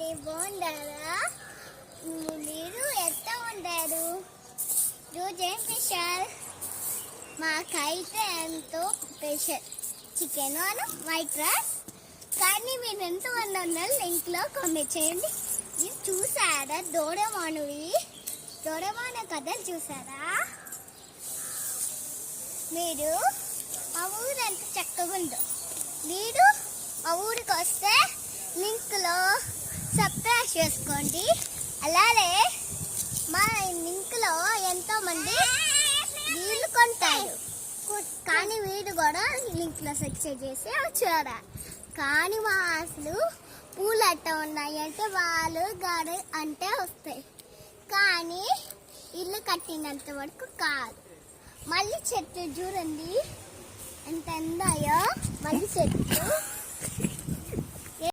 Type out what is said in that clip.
అండి, బాగుండారా? మీరు ఎట్లా ఉంటారు? రోజు ఏం స్పెషల్? మాకైతే ఎంతో స్పెషల్ చికెన్ అను వైట్ రైస్. కానీ మీరు ఎంతమంది ఉన్నారు లింక్లో కామెంట్ చేయండి. ఇది చూసారా డోరేమాన్వి? డోరేమాన్ కథలు చూసారా? మీరు మా ఊరు ఎంత చక్కగా ఉందో. మీరు మా ఊరికి వస్తే లింక్లో సబ్స్క్రైబ్ చేసుకోండి. అలాగే మా లింక్లో ఎంతోమంది వీళ్ళు కొంటారు, కానీ వీడు కూడా లింక్లో సెర్చ్ చేసి వచ్చారా. కానీ మా అసలు పూలు అట్ట ఉన్నాయి అంటే వాళ్ళు గాడి అంటే వస్తాయి, కానీ ఇల్లు కట్టినంత వరకు కాదు. మళ్ళీ చెట్టు చూడండి ఎంత ఎందాయో. మళ్ళీ చెట్టు